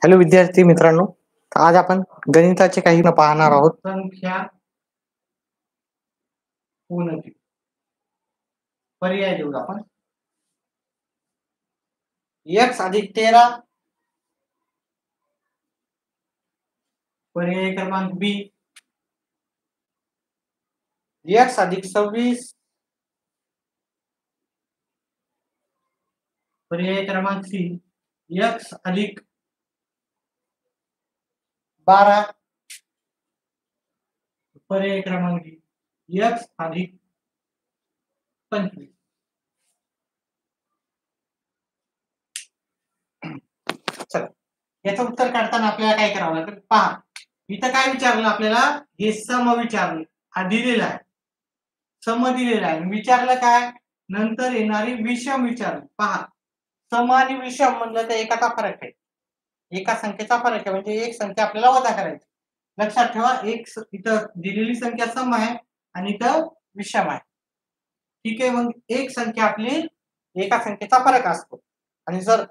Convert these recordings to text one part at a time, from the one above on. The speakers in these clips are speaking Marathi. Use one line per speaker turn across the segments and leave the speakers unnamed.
हॅलो विद्यार्थी मित्रांनो, आज आपण गणिताचे काही पाहणार आहोत. संख्या उन्नती पर्याय देऊ आपण. x अधिक 13 पर्याय क्रमांक बी. x अधिक 26 पर्याय क्रमांक सी. x अधिक 12 पर्याय क्रमांक डी. x अधिक 25. चला, याचं उत्तर काढताना आपल्याला काय करावं लागेल पहा. इथं काय विचारलं आपल्याला, हे सम विचारले, हा दिलेला आहे, सम दिलेला आहे. विचारलं काय, नंतर येणारी विषम विचारली. पहा, सम आणि विषम म्हणलं तर एकाचा फरक आहे, एका संख्येचा फरक आहे, म्हणजे एक संख्या आपल्याला वजा करायची. लक्षात ठेवा, एक इथं दिलेली संख्या सम आहे आणि इथं विषम आहे. ठीक आहे, मग एक संख्या आपली एका संख्येचा फरक असतो, आणि जर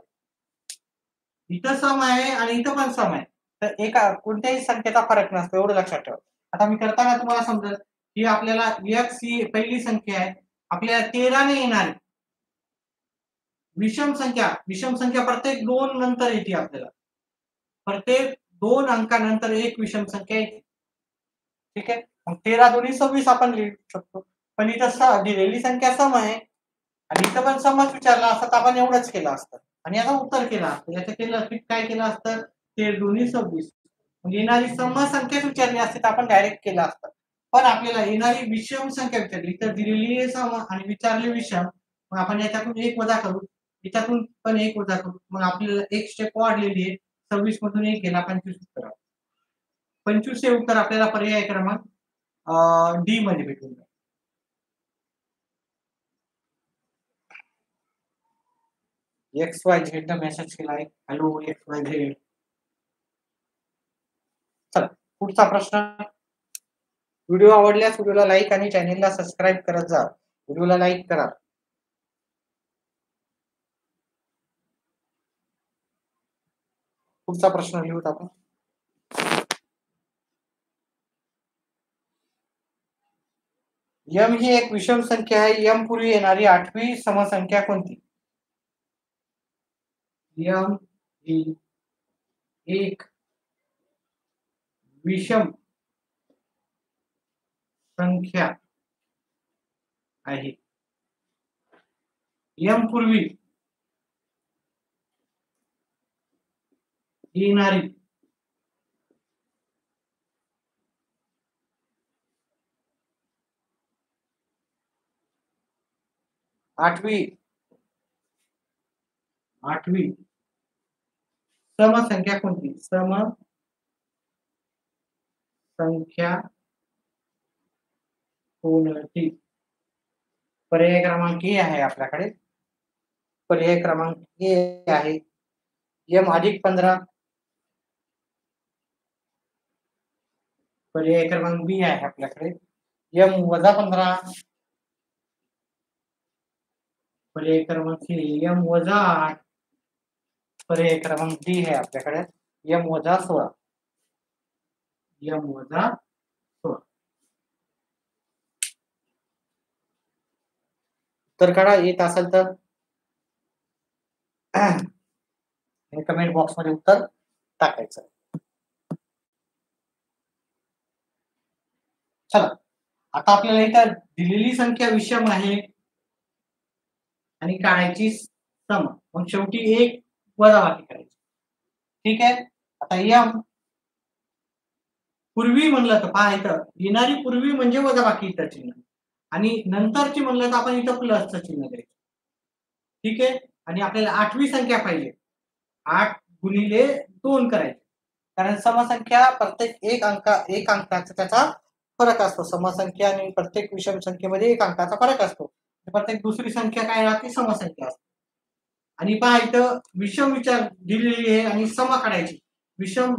इथं सम आहे आणि इथं पण सम आहे तर एका कोणत्याही संख्येचा फरक नसतो, एवढं लक्षात ठेवा. आता मी करताना तुम्हाला समजेल की आपल्याला x ही पहिली संख्या आहे, आपल्याला 13 ने येणार विषम संख्या प्रत्येक 2 नंतर येते, आपल्याला प्रत्येक 2 अंकानंतर एक विषम संख्या येते. ठीक आहे, मग 13 दोन्ही 26 आपण लिहू शकतो, पण इथं दिलेली संख्या सम आहे आणि इथं पण समच विचारला असता तर आपण एवढंच केलं असतं आणि याचं उत्तर केलं असतं. याचं केलं काय केलं असतं, ते दोन्ही 26, म्हणजे येणारी सम संख्या विचारली असते तर आपण डायरेक्ट केलं असतं. पण आपल्याला येणारी विषम संख्या विचारली, तर दिलेली आहे सम आणि विचारले विषम, मग आपण याच्यातून एक वजा करू, याच्यातून पण एक वजा करू, मग आपल्याला एक स्टेप वाढलेली आहे. 26 मधून एक गेला, 25 उत्तर. 25 हे उत्तर आपल्याला पर्याय क्रमांक डी मध्ये भेटून जाईल. XYZ मेसेज केला आहे, हॅलो XYZ. चला, पुढचा प्रश्न. व्हिडिओ आवडल्यास व्हिडिओला लाईक आणि चॅनेलला सबस्क्राईब करत जा. व्हिडिओला लाईक करा. पुढचा प्रश्न लिहूत आपण. m ही एक विषम संख्या आहे. m पूर्वी येणारी 8वी समसंख्या कोणती? m ही एक विषम संख्या आहे. m पूर्वी येणारी 8वी समसंख्या कोणती? समसंख्या कोणती? पर्याय क्रमांक ए आहे आपल्याकडे. पर्याय क्रमांक ए आहे m अधिक 15. पर्याय क्रमांक बी आहे आपल्याकडे m वजा 15. पर्याय क्रमांक सी m वजा 8. पर्याय क्रमांक डी है आपल्याकडे m वजा 16. m वजा 16. उत्तर काढा येत असेल तर कमेंट बॉक्स मध्ये उत्तर टाकायचं. चला, आता आपल्याला इथं दिलेली संख्या विषम आहे आणि काढायची सम, मग शेवटी एक वजाबाकी करायची. ठीक आहे, आता m पूर्वी म्हणलं तर पहा, इथं येणारी पूर्वी म्हणजे वजाबाकी इथं चिन्ह, आणि नंतरची म्हणलं तर आपण इथं प्लसचं चिन्ह द्यायचं. ठीक आहे, आणि आपल्याला 8वी संख्या पाहिजे. 8 गुणिले 2 करायचे, कारण समसंख्या प्रत्येक एक अंकाचा त्याचा फरक असतो. समसंख्या आणि प्रत्येक विषम संख्येमध्ये एक अंकाचा फरक असतो. प्रत्येक दुसरी संख्या काय राहते, समसंख्या असते. आणि पहा इथं विषम विचार दिलेली आहे आणि सम काढायची. विषम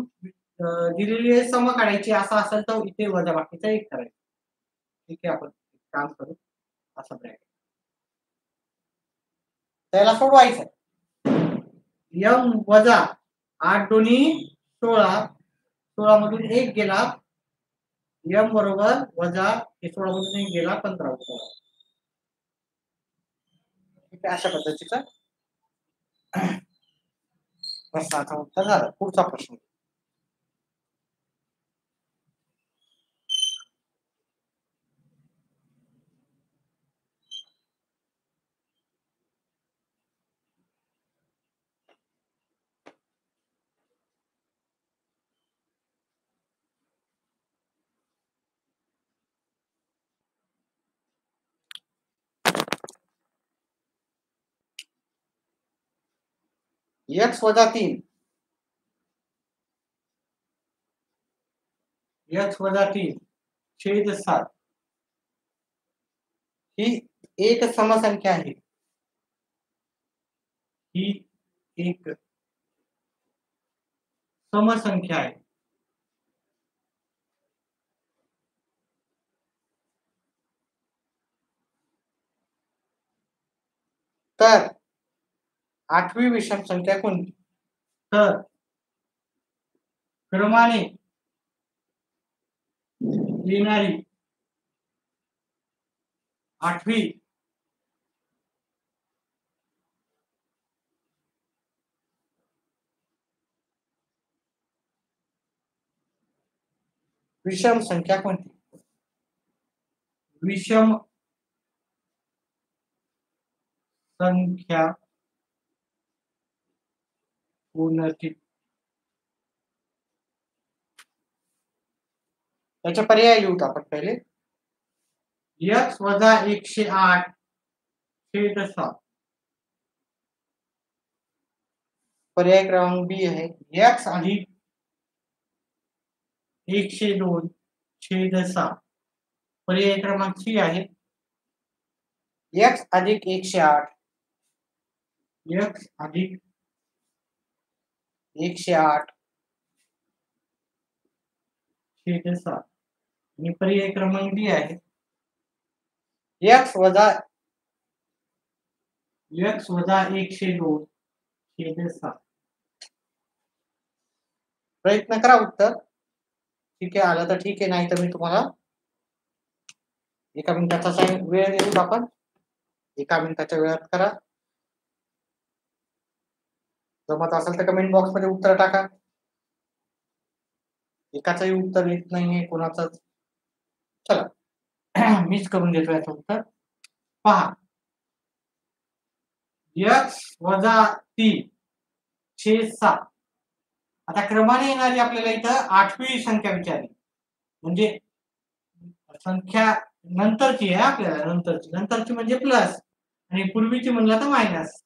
दिलेली आहे, सम काढायची असं असेल तर इथे वजाबाकीचा एक करायचं. ठीक आहे, आपण काम करू असं ब्रॅकेट त्याला सोडवायचं. यम वजा 8 दोन्ही 16, 16 मधून 1 गेला, यम बरोबर वजा 16 मधून 1 गेला 15 उत्तर. ठीक आहे, अशा पद्धतीचा प्रश्नाचं उत्तर झालं. पुढचा प्रश्न. x वजा 3, x वजा 3 छेद 7 ही एक समसंख्या आहे. ही एक समसंख्या आहे. तर 8वी विषम संख्या कोणती? तर क्रमाने येणारी 8वी विषम संख्या कोणती? विषम संख्या कोणती? त्याचे पर्याय लिहूत आपण पहिले. x वजा 108 छेद 7. पर्याय क्रमांक बी आहे x अधिक 102 छेद 7. पर्याय क्रमांक सी आहे x अधिक 108, x अधिक 108 छेद 7. आणि पर्याय क्रमांक डी आहे x वजा 102 छेद 7. प्रयत्न करा उत्तर. ठीक आहे, आलं तर ठीक आहे, नाही तर मी तुम्हाला 1 मिनिटाचा वेळ देऊ. आपण 1 मिनिटाच्या वेळात करा. जमत असेल तर कमेंट बॉक्स मध्ये उत्तर टाका. एकाचंही उत्तर येत नाहीये कोणाचंच. चला मीच करून देतो याचं उत्तर. पहा, x वजा 3 छेद 7. आता क्रमाने येणारी आपल्याला इथं 8वी संख्या विचारली, म्हणजे संख्या नंतरची आहे आपल्याला, नंतरची म्हणजे प्लस आणि पूर्वीची म्हणलं तर मायनस.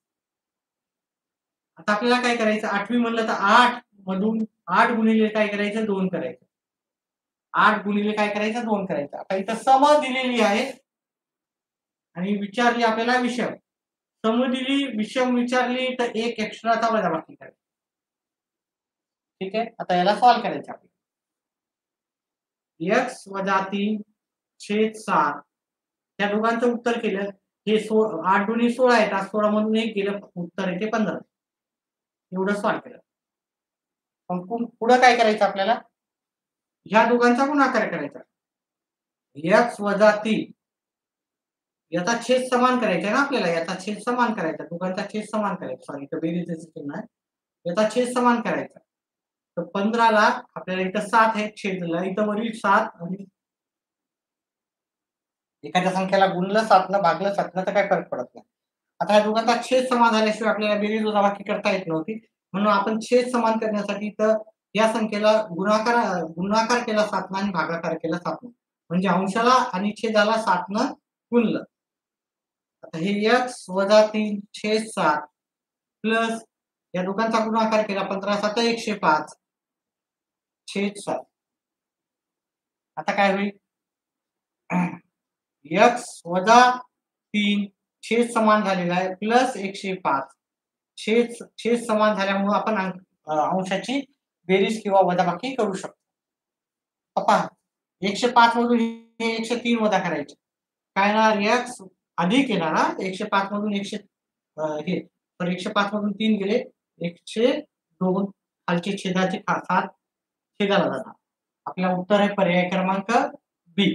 आता आपल्याला काय करायचं, 8वी म्हणलं तर 8 मधून 8 गुणिले काय करायचं, 2 करायचं. 8 गुणिले काय करायचं, 2 करायचं. आता इथं सम दिलेली आहे आणि विचारली आपल्याला विषम. सम दिली, विषम विचारली तर एक एक्स्ट्राचा वजाबाकी करायचा. ठीक आहे, आता याला सॉल्व करायचं आपल्याला. x वजा 3 छेद 7 त्या दोघांचं उत्तर केलं. हे 8 दुनी 16 येतात, 16 मधून 1 गेलं, उत्तर येते 15. एवढं सॉल्व केलं. पण पुढं काय करायचं आपल्याला, ह्या दोघांचा गुणाकार करायचा. x वजा 3 याचा छेद समान करायचा ना आपल्याला, याचा छेद समान करायचा, दोघांचा छेद समान करायचा. सॉरी, तर बेरीजचं चिन्ह आहे, याचा छेद समान करायचा. तर 15 ला आपल्याला इथं 7 आहे छेदला, इथं वरील 7 आणि एखाद्या संख्याला गुणलं 7 न भागलं 7 न तर काय फरक पडत नाही. आता या दोघांचा छेद समान झाल्याशिवाय आपल्याला बेरीज वजाबाकी करता येत नव्हती, म्हणून आपण छेद समान करण्यासाठी तर या संख्येला गुणाकार केला 7 न आणि भागाकार केला 7 न, म्हणजे अंशाला आणि छेदाला 7 न गुणलं. आता हे x वजा 3 छेद 7 प्लस या दोघांचा गुणाकार केला 15 7 105 छेद 7. आता काय होईल, x वजा 3 छेद समान झालेला आहे प्लस 105 छेद समान झाल्यामुळे आपण अंशाची बेरीज किंवा वजाबाकी करू शकतो. पहा, 105 मधून हे 103 वजा करायचे, काय येणार, x अधिक येणार. 105 मधून 105 मधून 3 गेले 102 खालचे छेदाचे 7 छेदाला जातात. आपला उत्तर आहे पर्याय क्रमांक बी.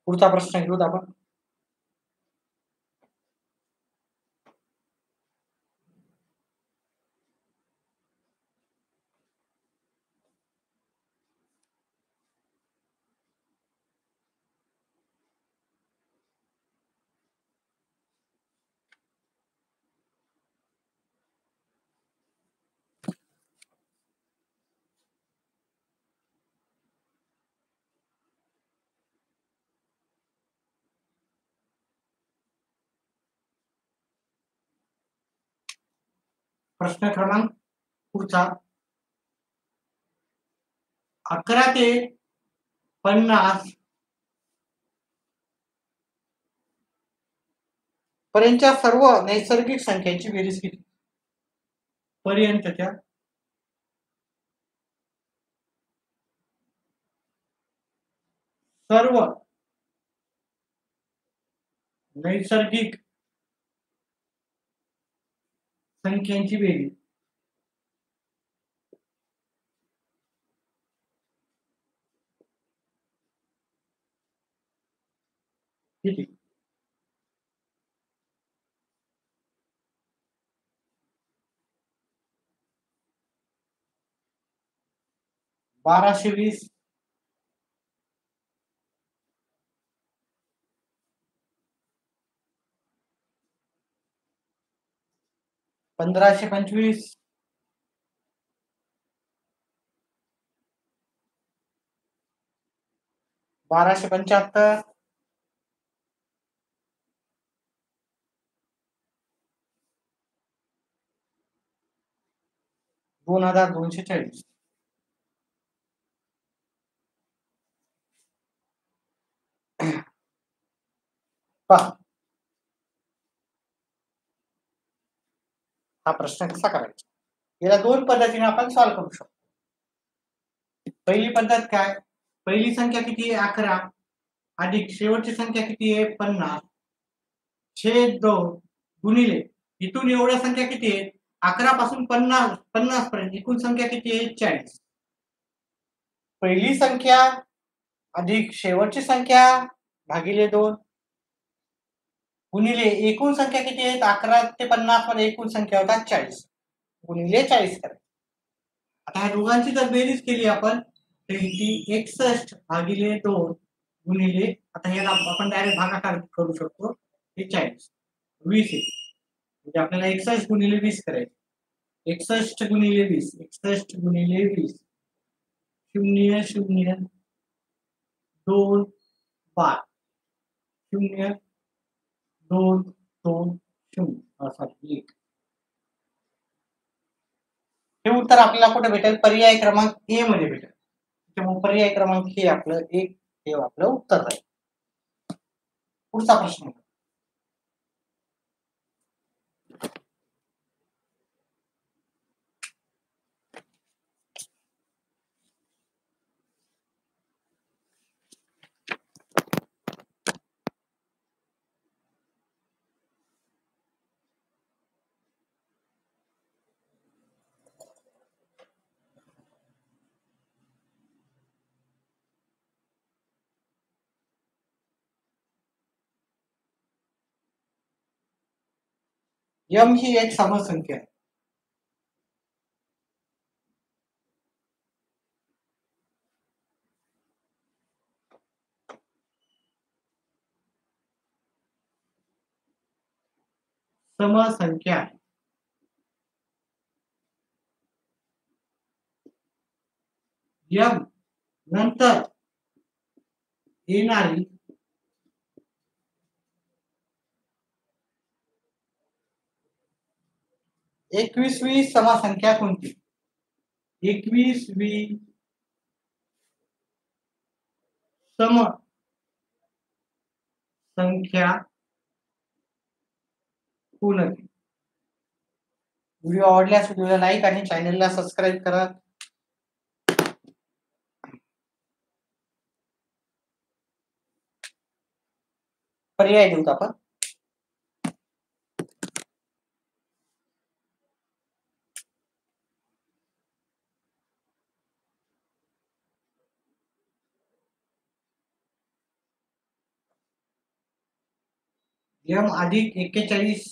पुढचा प्रश्न घेऊत आपण. प्रश्न क्रमांक पुढचा 11 ते 50 पर्यंतच्या सर्व नैसर्गिक संख्यांची बेरीज किती? पर्यंतच्या सर्व नैसर्गिक संख्यांची बेरीज किती? 1220 1525 1275 2240. पहा हा प्रश्न कसा करायचा. याला दोन पद्धतीने आपण सॉल्व्ह करू शकतो. पहिली पद्धत काय, पहिली संख्या किती आहे 11 अधिक शेवटची संख्या किती आहे 50 छेद 2 गुणिले इथून एवढ्या संख्या किती आहेत 11 पासून 50 पर्यंत एकूण संख्या किती आहे 40. पहिली संख्या अधिक शेवटची संख्या भागिले 2 गुणिले एकूण संख्या किती आहेत 11 ते 50 मध्ये एकूण संख्या होतात 40 गुणिले 40 करायचं. आता ह्या दोघांची जर बेरीज केली आपण तर ती 61 भागिले 2 गुणिले आता ह्याला आपण डायरेक्ट भागाकार करू शकतो हे 40 20 आहे म्हणजे आपल्याला 61 गुणिले 20 करायचं. 61 गुणिले 20 61 गुणिले 20 0 0 2 5 0 2 2 0 सॉरी 1. हे उत्तर आपल्याला कुठे भेटेल पर्याय क्रमांक ए मध्ये भेटेल. त्यामुळे पर्याय क्रमांक हे आपलं एक हे आपलं उत्तर आहे. पुढचा प्रश्न यम ही एक समसंख्या आहे. समसंख्या आहे. यम नंतर येणारी 21वी समसंख्या कोणती? 21वी समसंख्या कोणती? व्हिडिओ आवडल्यास व्हिडिओला लाईक आणि चॅनलला सबस्क्राईब करा. पर्याय देऊ आपण. m अधिक 41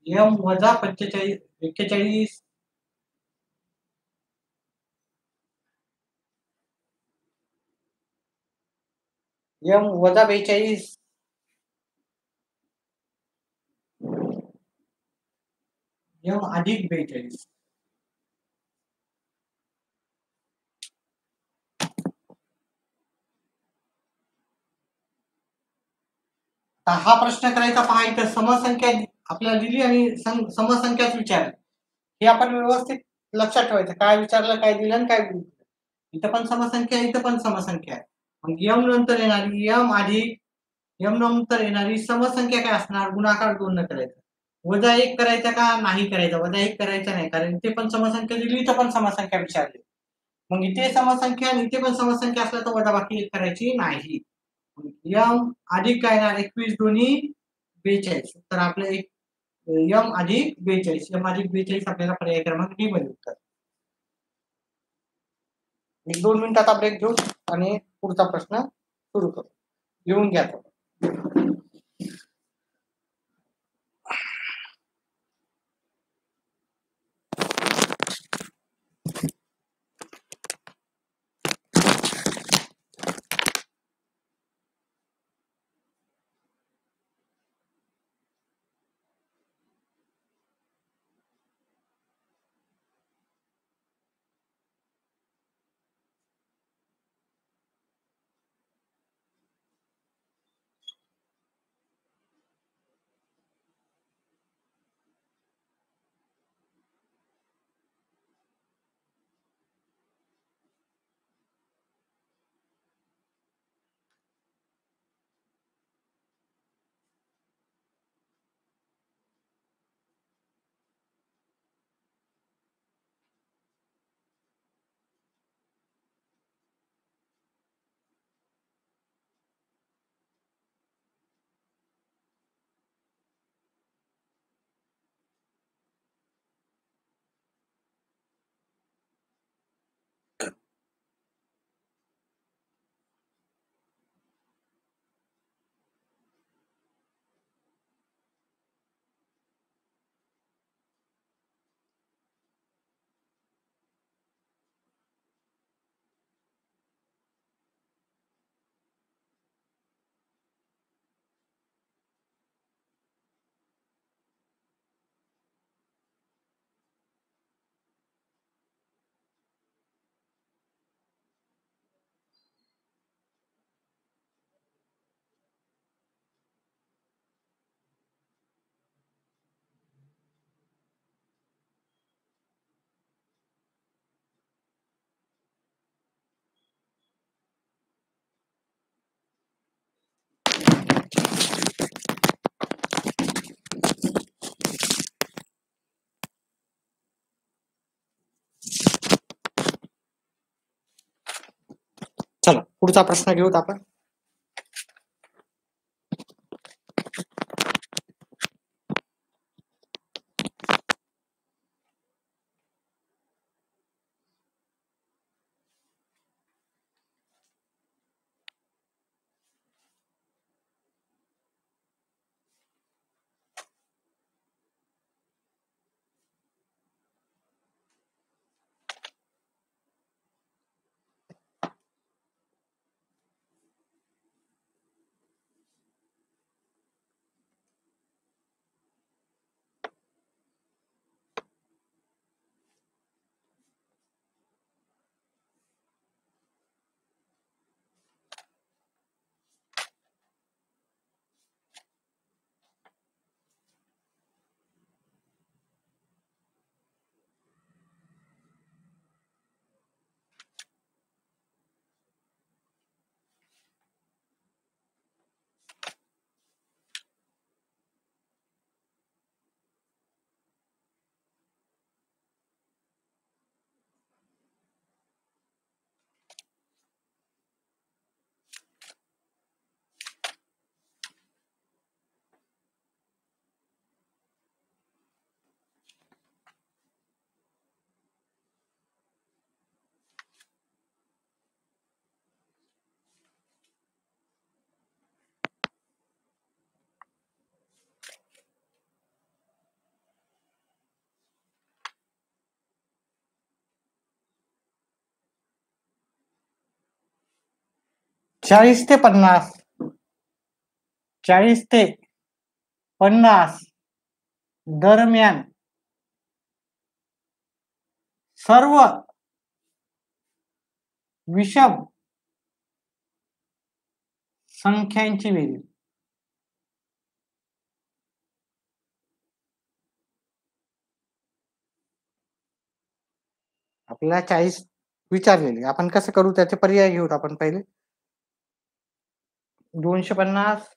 m वजा 45 41 m वजा 42 m अधिक 42. हा प्रश्न करायचा पहा, इथं समसंख्या आपल्याला दिली आणि समसंख्याच विचारली. हे आपण व्यवस्थित लक्षात ठेवायचं, काय विचारलं, काय दिलं आणि काय दिलं. इथं पण समसंख्या, इथं पण समसंख्या आहे. मग m नंतर येणारी m अधिक m नंतर येणारी समसंख्या काय असणार? गुणाकार 2 न करायचा. वजा 1 करायचा का नाही करायचा? वजा 1 करायचा नाही, कारण इथे पण समसंख्या दिली, इथं पण समसंख्या विचारली. मग इथे समसंख्या आणि इथे पण समसंख्या असल्या तर वजाबाकी 1 करायची नाही. m अधिक काय येणार? 21 दोन्ही 42. तर आपलं एक m अधिक 42. m अधिक 42 आपल्याला पर्याय क्रमांक डी मध्ये उत्तर. 1-2 मिनिटाचा ब्रेक घेऊ आणि पुढचा प्रश्न सुरू करू. लिहून घ्या. चला पुढचा प्रश्न घेऊत आपण. 40 ते 50, 40 ते 50 दरम्यान सर्व विषम संख्यांची बेरीज. आपल्याला 40 विचारलेली, आपण कसं करू त्याचे पर्याय घेऊत आपण पहिले. 250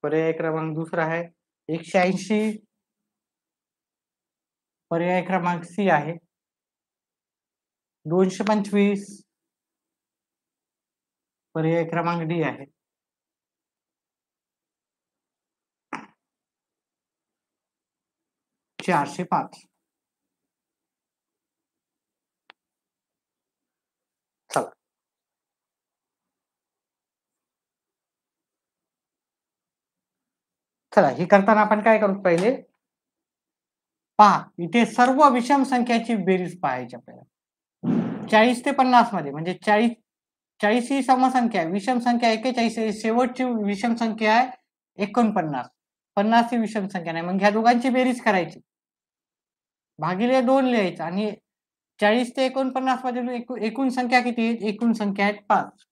पर्याय क्रमांक दुसरा आहे 180, पर्याय क्रमांक सी आहे 225, पर्याय क्रमांक डी आहे 405. चला चला हे करताना आपण काय करू पहिले पहा, इथे सर्व विषम संख्याची बेरीज पाहायची आपल्याला. 40 ते 50 मध्ये म्हणजे 40 ही समसंख्या, विषम संख्या 41 आहे, शेवटची विषम संख्या आहे 49, 50 ही विषम संख्या नाही. मग ह्या दोघांची बेरीज करायची, भागिले 2 लिहायचं आणि 40 ते 49 मध्ये एकूण संख्या किती आहे? एकूण संख्या आहे 5.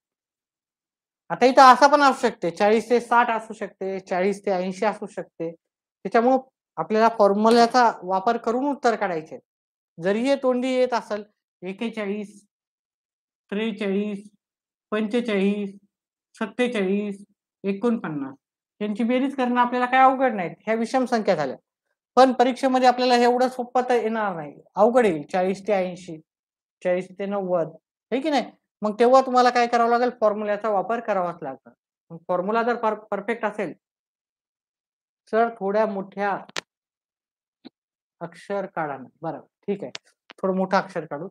आता इथं असं पण असू शकते 40 ते 60 असू शकते, 40 ते 80 असू शकते. त्याच्यामुळे आपल्याला फॉर्म्युल्याचा वापर करून उत्तर काढायचे. जरी हे तोंडी येत असेल 41, 43, 45, 47, 49 यांची बेरीज करणं आपल्याला काय अवघड नाही. ह्या विषम संख्या झाल्या. पण परीक्षेमध्ये आपल्याला एवढं सोपं तर येणार नाही, अवघड येईल. 40 ते 80, 40 ते 90 हे की नाही. मग तेव्हा तुम्हाला काय करावं लागेल, फॉर्म्युल्याचा वापर करावाच लागतो. फॉर्म्युला जर परफेक्ट असेल तर थोड्या मोठ्या अक्षर काढा. बरं ठीक आहे, थोडं मोठं अक्षर काढू.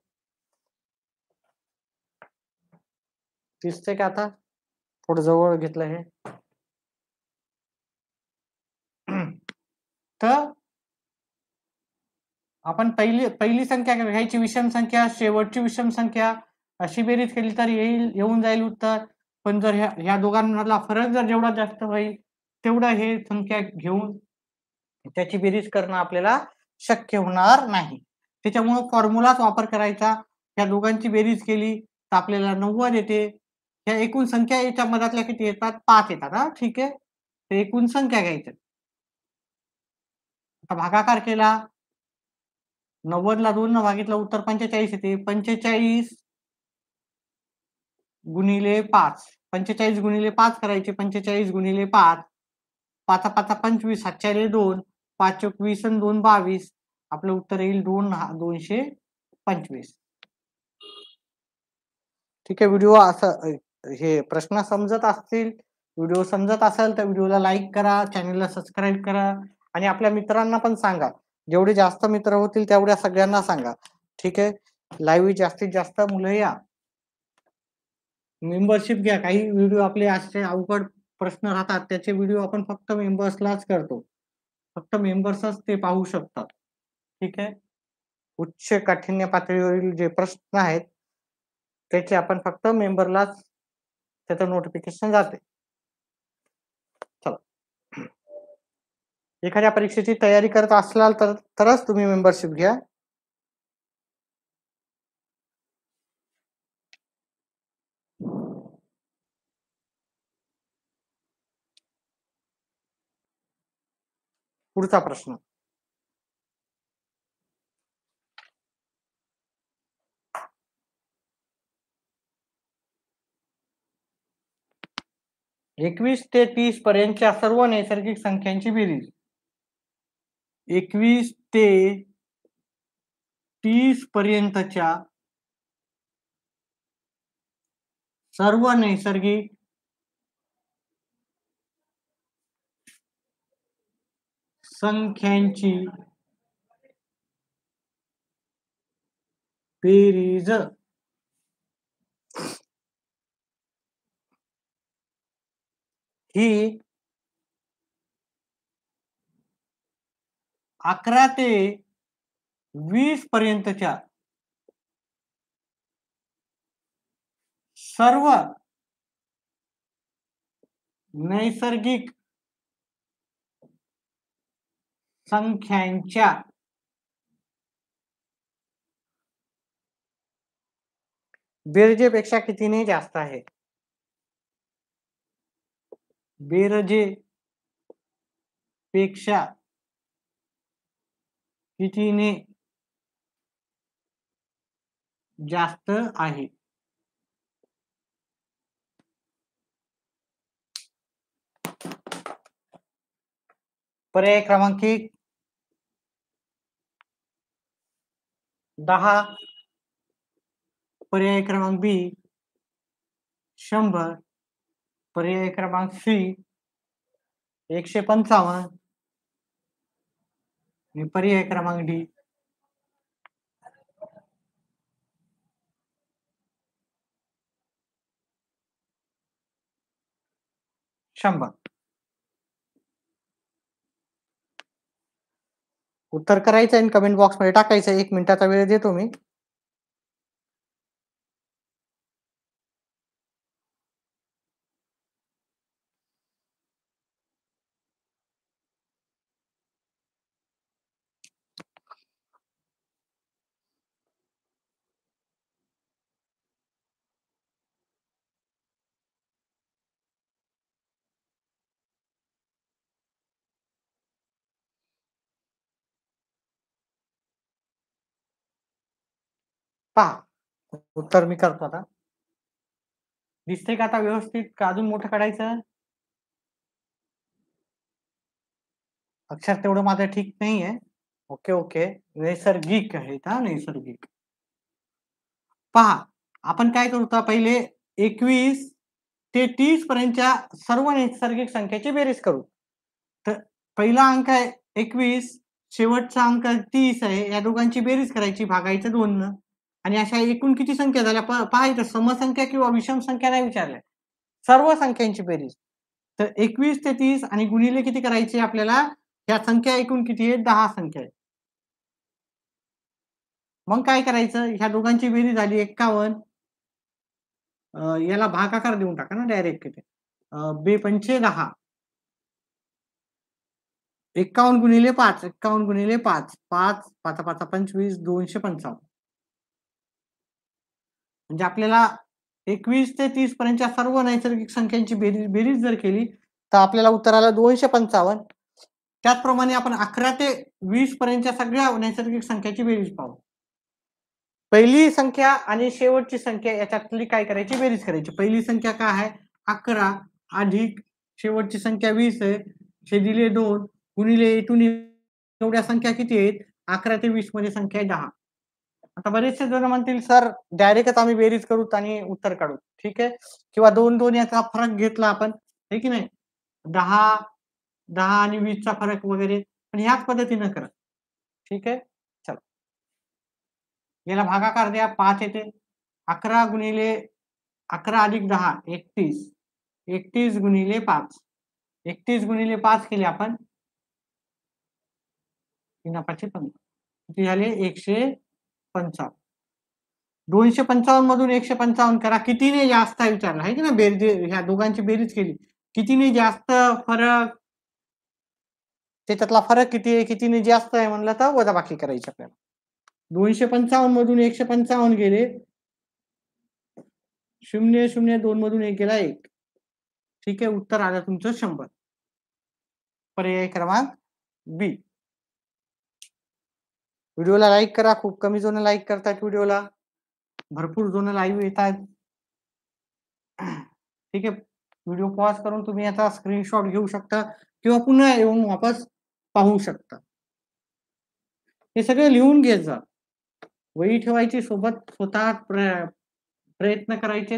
दिसतंय का आता? थोडं जवळ घेतलं हे. तर आपण पहिली संख्या घ्यायची विषम संख्या, शेवटची विषम संख्या, अशी बेरीज केली तर येऊन जाईल उत्तर. पण जर ह्या दोघांमधला फरक जर जेवढा जास्त होईल तेवढा हे संख्या घेऊन त्याची बेरीज करणं आपल्याला शक्य होणार नाही. त्याच्यामुळे फॉर्म्युलाच वापर करायचा. या दोघांची बेरीज केली तर आपल्याला 90 येते. ह्या एकूण संख्या याच्या मधातल्या किती येतात? 5 येतात. हा ठीक आहे, ते एकूण संख्या घ्यायच्या. आता भागाकार केला, 90 ला 2 न भागितलं उत्तर 45 येते. 45 गुणिले 5, 45 गुणिले 5 करायचे. 45 गुणिले 5, 5 5 25, 7 2, 5 20 आणि 2 22. आपलं उत्तर येईल 225. ठीक आहे. व्हिडिओ असं हे प्रश्न समजत असतील, व्हिडिओ समजत असेल तर व्हिडिओला लाईक करा, चॅनलला सबस्क्राईब करा आणि आपल्या मित्रांना पण सांगा. जेवढे जास्त मित्र होतील तेवढ्या सगळ्यांना सांगा. ठीक आहे. लाईव्ह जास्तीत जास्त मुलं या. मेंबरशिप घ्या. काही व्हिडिओ आपले असे अवघड प्रश्न राहतात त्याचे व्हिडिओ आपण फक्त मेंबर्सलाच करतो. फक्त मेंबर्सच ते पाहू शकतात. ठीक आहे. उच्च काठिण्य पातळीवरील जे प्रश्न आहेत त्याचे आपण फक्त मेंबरलाच त्याचं नोटिफिकेशन जाते. चला, एखाद्या परीक्षेची तयारी करत असाल तरच तुम्ही मेंबरशिप घ्या. पुढचा प्रश्न, एकवीस ते 30 पर्यंतच्या सर्व नैसर्गिक संख्यांची बेरीज. 21 ते 30 पर्यंतच्या सर्व नैसर्गिक संख्यांची बेरीज. ही 11 ते 20 पर्यंतच्या सर्व नैसर्गिक संख्यांच्या बेरजेपेक्षा कितीने जास्त आहे? बेरजेपेक्षा कितीने जास्त आहे? पर्याय क्रमांक 1 10, पर्याय क्रमांक बी 100, पर्याय क्रमांक सी 155 आणि पर्याय क्रमांक डी 100. उत्तर करायचं आणि कमेंट बॉक्समध्ये टाकायचं. 1 मिनिटाचा वेळ देतो मी. पहा, उत्तर मी करतो आता. दिसतंय का आता व्यवस्थित, का अजून मोठं काढायचं? अक्षर तेवढं माझं ठीक नाहीये. ओके. नैसर्गिक आहेत हा, नैसर्गिक. पहा, आपण काय करू आता, पहिले 21 ते 30 पर्यंतच्या सर्व नैसर्गिक संख्येची बेरीज करू. तर पहिला अंक आहे 21, शेवटचा अंक 30 आहे. या दोघांची बेरीज करायची, भागायचं 2 न. आणि अशा एकूण किती संख्या झाल्या पहायचं. समसंख्या किंवा विषम संख्या नाही विचारल्या, सर्व संख्यांची बेरीज. तर 21 ते 30 आणि गुणिले किती करायचे आपल्याला? या संख्या एकूण किती आहेत? 10 संख्या आहेत. मग काय करायचं? ह्या दोघांची बेरीज झाली 51. याला भागाकार देऊन टाका ना डायरेक्ट किती. बे पंचे 10. 51 गुणिले 5, 51 गुणिले 5, 5 5 5 25, 255. म्हणजे आपल्याला 21 ते 30 पर्यंतच्या सर्व नैसर्गिक संख्यांची बेरीज जर केली तर आपल्याला उत्तर आलं 255. त्याचप्रमाणे आपण 11 ते 20 पर्यंतच्या सगळ्या नैसर्गिक संख्याची बेरीज पाहू. पहिली संख्या आणि शेवटची संख्या याच्यातली काय करायची? बेरीज करायची. पहिली संख्या काय आहे? 11 अधिक शेवटची संख्या 20 आहे, छेदिले 2 गुणिले इथून एवढ्या संख्या किती आहेत? 11 ते 20 मध्ये संख्या आहे 10. आता बरेचसे जण म्हणतील सर डायरेक्टच आम्ही बेरीज करू आणि उत्तर काढू. ठीक आहे, किंवा 2 याचा फरक घेतला आपण, हे की नाही, 10 आणि 20 चा फरक वगैरे, पण ह्याच पद्धतीनं करा. ठीक आहे, चला याला भागाकार द्या. 5 येते. 11 गुणिले 11 अधिक 10 31. 31 गुणिले 5, 31 गुणिले 5 केले आपण 3×5=15. किती झाले? 155. 255 मधून 155 करा. कितीने जास्त आहे विचारलं आहे की ना, बेरीज ह्या दोघांची बेरीज केली, कितीने जास्त फरक, त्याच्यातला फरक किती आहे, कितीने जास्त आहे म्हणलं तर वजाबाकी करायची आपल्याला. 255 मधून 155 गेले, 0 मधून 1 गेला 1. ठीक आहे, उत्तर आलं तुमचं 100. पर्याय क्रमांक बी. व्हिडिओला लाईक करा. खूप कमी जण लाईक करतात व्हिडिओला, भरपूर जण लाईव्ह येतात. ठीक आहे, व्हिडिओ पॉज करून तुम्ही याचा स्क्रीनशॉट घेऊ शकता किंवा पुन्हा येऊन वापस पाहू शकता. हे सगळं लिहून घेत जा. वही ठेवायची सोबत, स्वतः प्रयत्न करायचे.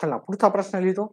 चला पुढचा प्रश्न लिहितो.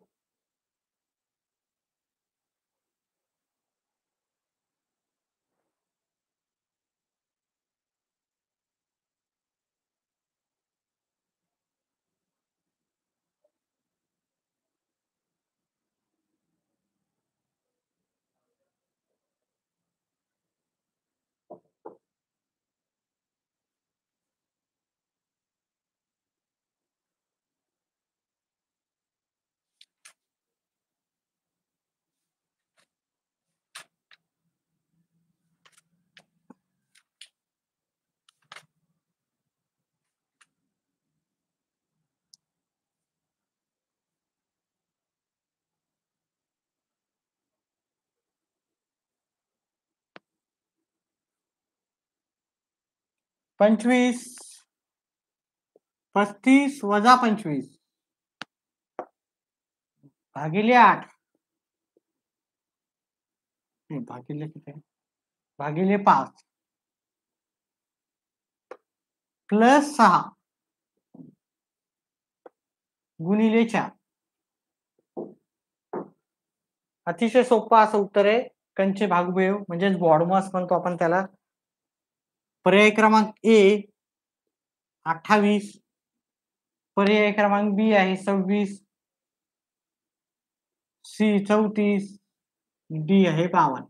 पंचवीस 35 वजा 25 भागिले 8 भागिले किती भागिले 5 प्लस 6 गुणिले 4. अतिशय सोपं असं उत्तर आहे. कंचे भागबेव म्हणजेच बॉडमॉस म्हणतो आपण त्याला. पर्याय क्रमांक ए 28, पर्याय क्रमांक बी आहे 26, सी 34, डी आहे 52.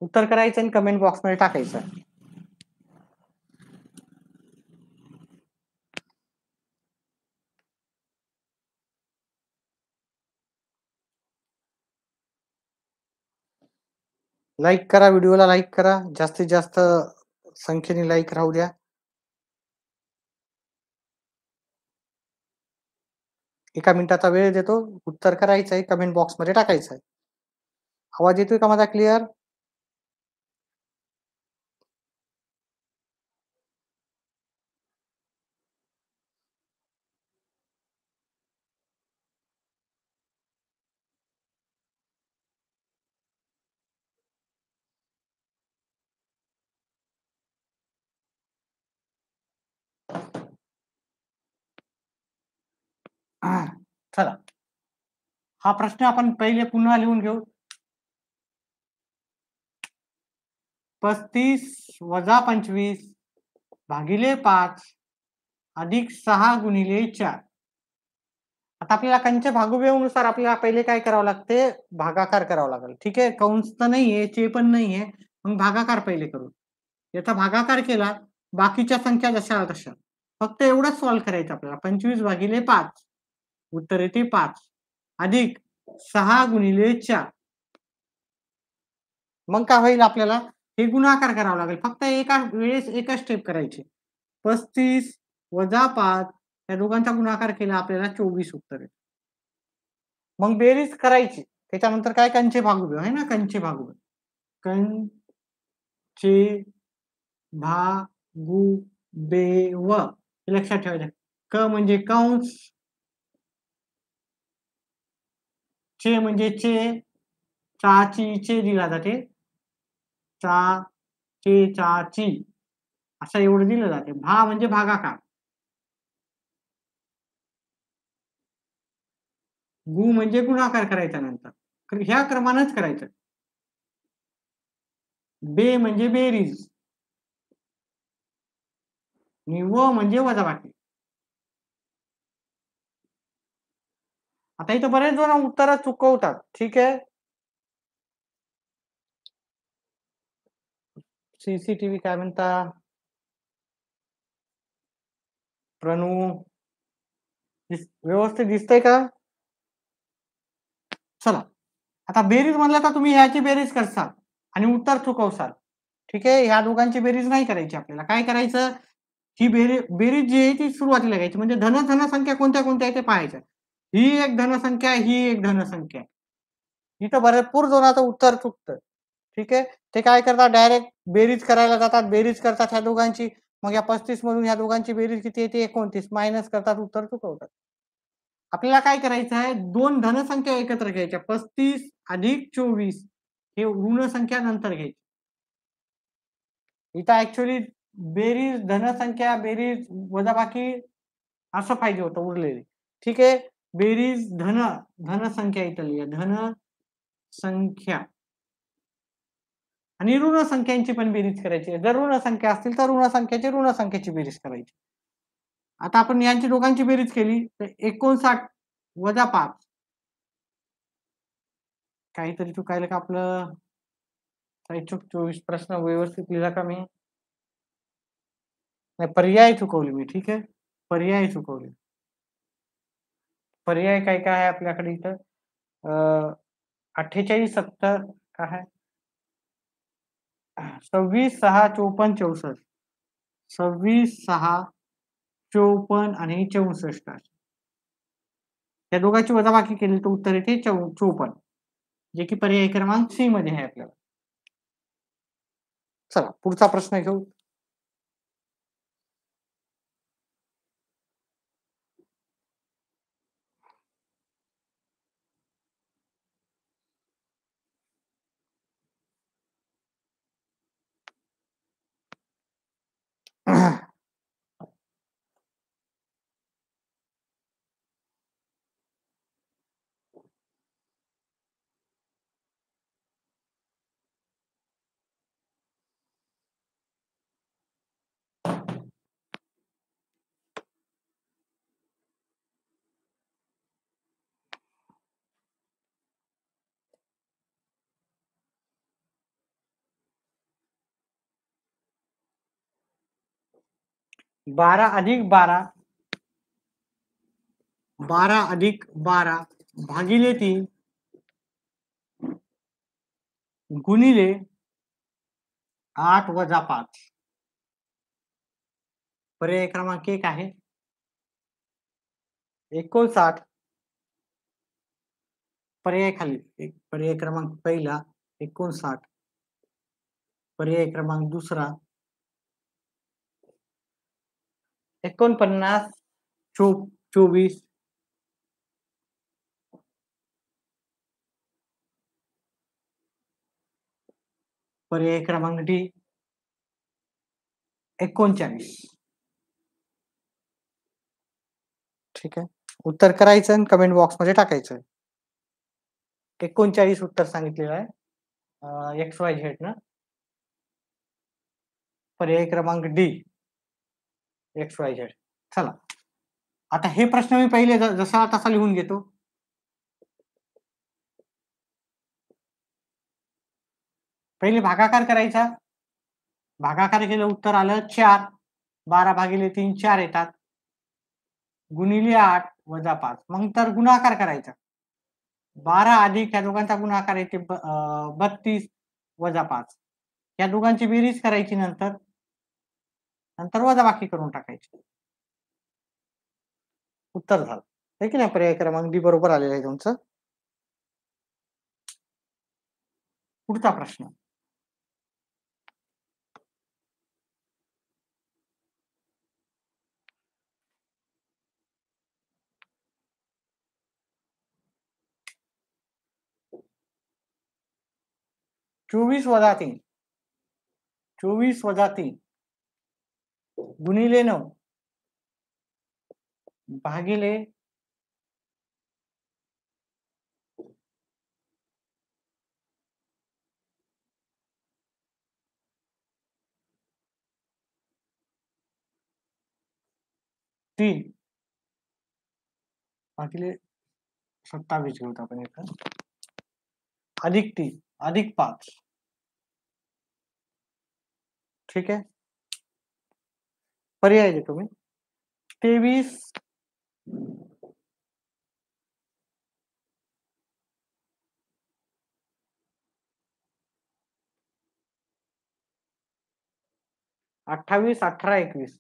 उत्तर करायचं आणि कमेंट बॉक्समध्ये टाकायचं. लाईक करा, व्हिडिओला लाईक करा, जास्तीत जास्त संख्येने लाईक राहू द्या. एका मिनिटाचा वेळ देतो. उत्तर करायचं आहे, कमेंट बॉक्समध्ये टाकायचं आहे. आवाज येतोय का माझा क्लिअर? चला हा प्रश्न आपण पहिले पुन्हा लिहून घेऊ. 35 वजा 25 भागिले 5 अधिक 6 गुणिले 4. आता आपल्याला कंचे भागुबेवनुसार आपल्याला पहिले काय करावं लागते, भागाकार करावा लागेल. ठीक आहे, कंस तर नाहीये, चे पण नाहीये, मग भागाकार पहिले करू. याचा भागाकार केला, बाकीच्या संख्या जशा तशा, फक्त एवढंच सॉल्व्ह करायचं आपल्याला. 25 भागिले 5 उत्तर येते 5 अधिक 6 गुणिले 4. मग काय होईल, आपल्याला हे गुणाकार करावा लागेल. फक्त एका वेळेस एकच स्टेप करायची. 35 वजा 5 या दोघांचा गुणाकार केला, आपल्याला 24 उत्तर येते. मग बेरीज करायची. त्याच्यानंतर काय, कंचे भागुबे आहे ना, कंचे भागुबे. कंचे भागुबे व लक्षात ठेवायचं. क म्हणजे कंस, चे म्हणजे चे, चाची चे दिला जाते, चा चे चाची असं एवढं दिलं जाते. भा म्हणजे भागाकार, गु म्हणजे गुणाकार करायचा नंतर, ह्या क्रमानंच करायचं. बे म्हणजे बेरीज, आणि व म्हणजे वजाबाकी. आता इथं बरेच जण उत्तर चुकवतात. ठीक आहे, सीसीटीव्ही काय म्हणता, प्रणू व्यवस्थित दिसतंय का? चला आता बेरीज म्हणलं तर तुम्ही ह्याची बेरीज करसाल आणि उत्तर चुकवसाल. ठीक आहे, ह्या दोघांची बेरीज नाही करायची. आपल्याला काय करायचं, ही बेरीज जी आहे ती सुरुवातीला घ्यायची. म्हणजे धन संख्या कोणत्या कोणत्या आहे ते पाहायचं. ही एक धनसंख्या, ही एक धनसंख्या. इथं भरपूर जणांचं उत्तर चुकतं. ठीक आहे, ते काय करतात, डायरेक्ट बेरीज करायला जातात, बेरीज करतात ह्या दोघांची. मग या 35 मधून ह्या दोघांची बेरीज किती येते, 29, मायनस करतात, उत्तर चुकवतात. आपल्याला काय करायचं आहे, दोन धनसंख्या एकत्र घ्यायच्या. 35 अधिक 24 हे ऋण संख्या नंतर घ्यायची. इथं ऍक्च्युअली बेरीज धनसंख्या, बेरीज वजाबाकी असं पाहिजे होतं उरलेले. ठीक आहे. बेरीज धन संख्या इथं लिहा. धन संख्या आणि ऋण संख्यांची पण बेरीज करायची आहे. जर ऋण संख्या असतील तर ऋण संख्याची ऋण संख्याची बेरीज करायची. आता आपण यांची दोघांची बेरीज केली तर 59 वजा 5 काहीतरी चुकायला का आपलं? 24 प्रश्न व्यवस्थित लिहिला का मी? नाही, पर्याय चुकवले मी. ठीक आहे, पर्याय चुकवले. पर्याय काय काय आहे आपल्याकडे इथं? 48 70 काय आहे? 26 6 54 64. 26 6 54 आणि 64. या दोघांची वजाबाकी केली तर उत्तर येते 54, जे की पर्याय क्रमांक सी मध्ये आहे आपल्याला. चला पुढचा प्रश्न घेऊ. बारा अधिक 12 भागिले 3 गुणिले 8 वजा 5. पर्याय क्रमांक 1 आहे 59. पर्याय खाली पर्याय क्रमांक पहिला 59. पर्याय क्रमांक दुसरा 49 24. पर्याय क्रमांक डी 39. ठीक आहे, उत्तर करायचं आणि कमेंट बॉक्स मध्ये टाकायचं. 39 उत्तर सांगितलेलं आहे XYZ ना. पर्याय क्रमांक डी XYZ. चला आता हे प्रश्न मी पहिले जसा तसा लिहून घेतो. पहिले भागाकार करायचा. भागाकार केलं उत्तर आलं 4. 12 भागिले 3 4 येतात. गुणिले 8 वजा 5. मग तर गुणाकार करायचा. 12 अधिक या दोघांचा गुणाकार येते 32 वजा 5. या दोघांची बेरीज करायची नंतर वजाबाकी करून टाकायची. उत्तर झालं आहे की नाही. पर्याय क्रमांक डी बरोबर आलेला आहे तुमचं. पुढचा प्रश्न. चोवीस वजा 3 गुणिले 9 भागिले 3 भागिले 27 घेऊत आपण इथं. अधिक 3 अधिक 5. ठीक आहे, पर्याय देतो मी. 23 28 18 21.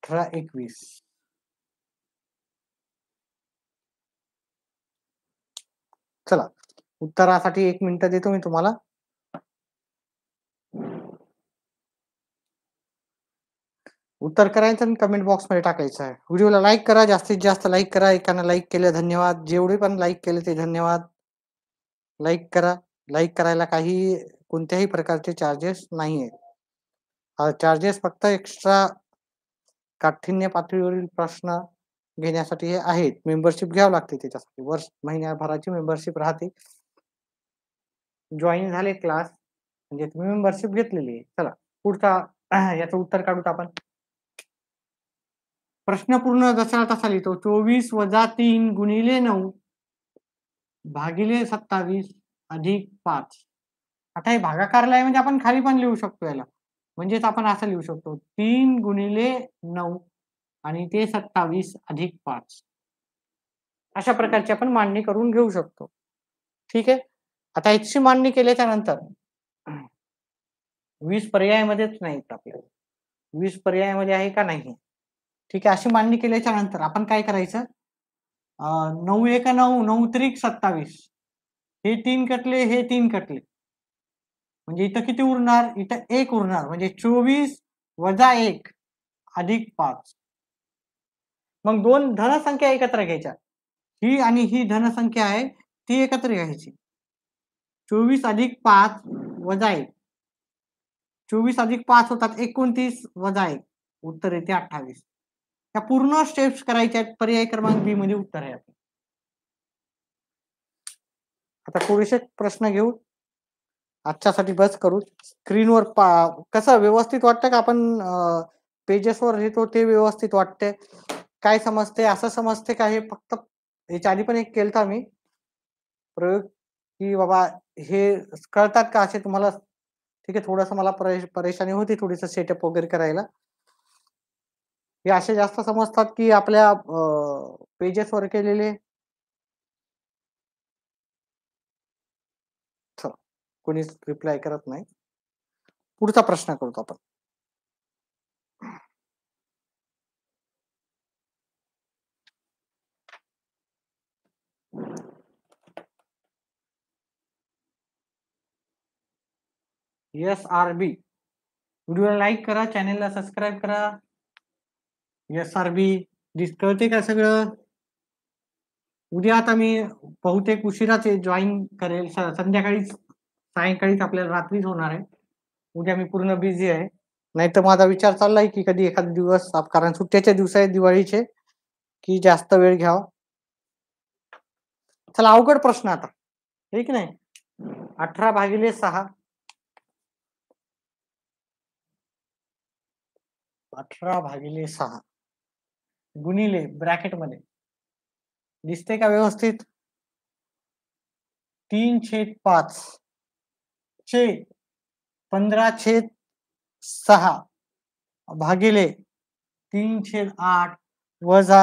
अठरा 21. चला उत्तरासाठी 1 मिनिट देतो मी तुम्हाला. उत्तर करायचं आणि कमेंट बॉक्समध्ये टाकायचं आहे. व्हिडिओला लाईक करा, जास्तीत जास्त लाईक करा. एकानं लाईक केलं धन्यवाद. जेवढे पण लाईक केले ते धन्यवाद. लाईक करा. लाईक करायला काही कोणत्याही प्रकारचे चार्जेस नाहीये. चार्जेस फक्त एक्स्ट्रा काठिण्य पातळीवरील प्रश्न घेण्यासाठी हे आहेत. मेंबरशिप घ्यावं लागते त्याच्यासाठी. महिन्याभराची मेंबरशिप राहते. जॉइन झाले क्लास म्हणजे तुम्ही मेंबरशिप घेतलेली आहे. चला पुढचा याचं उत्तर काढूत आपण. प्रश्न पूर्ण जसा तसा लिहितो. 24 - 3 गुणिले 9 भागिले 27 अधिक 5. आता हे भागाकारला आहे म्हणजे आपण खाली पण लिहू शकतो याला. म्हणजेच आपण असं लिहू शकतो 3 गुणिले 9 आणि ते 27 अधिक 5. अशा प्रकारची आपण मांडणी करून घेऊ शकतो. ठीक आहे. आता याची मांडणी केल्याच्या नंतर 20 पर्यायामध्येच नाहीत आपल्याला. 20 पर्यायामध्ये आहे का नाही? ठीक आहे. अशी मांडणी केल्याच्या नंतर आपण काय करायचं? 9 × 1 = 9, 9 × 3 = 27. हे 3 कटले, हे 3 कटले. म्हणजे इथं किती उरणार? इथं 1 उरणार. म्हणजे 24 - 1 अधिक 5. मग 2 धनसंख्या एकत्र घ्यायच्या. ही आणि ही धनसंख्या आहे ती एकत्र घ्यायची. 24 अधिक 5 वजा 1. 24 अधिक 5 होतात 29 वजा 1. उत्तर येते 28. त्या पूर्ण स्टेप्स करायच्या आहेत. पर्याय क्रमांक बी मध्ये उत्तर आहे. आता थोडेसे प्रश्न घेऊ. आजच्यासाठी बस करू. स्क्रीनवर कसं व्यवस्थित वाटतं का आपण पेजेसवर लिहितो ते व्यवस्थित वाटते? काय समजते? असं समजते का हे फक्त याच्या आधी पण एक केलता मी प्रयोग की बाबा हे कळतात का असे तुम्हाला? ठीक आहे. थोडंसं मला परेशानी होती थोडीसं सेटअप वगैरे करायला. हे असे जास्त समजतात की आपल्या पेजेसवर केलेले? कोणीच रिप्लाय करत नाही. पुढचा प्रश्न करतो आपण. SRB व्हिडिओला लाईक करा, चॅनेलला सबस्क्राईब करा. SRB कळते का सगळं? उद्या आता मी बहुतेक उशिराच जॉईन करेल. संध्याकाळीच सायंकाळीच आपल्याला रात्रीच होणार आहे. उद्या मी पूर्ण बिझी आहे. नाहीतर माझा विचार चाललाय की कधी एखादा दिवस कारण सुट्ट्याच्या दिवस आहेत दिवाळीचे की जास्त वेळ घ्यावा. चला अवघड प्रश्न आता. हे की नाही? 18/6 18/6 गुणिले ब्रॅकेटमध्ये दिसते का व्यवस्थित? 3/5 चे 15/6 भागिले 3/8 वजा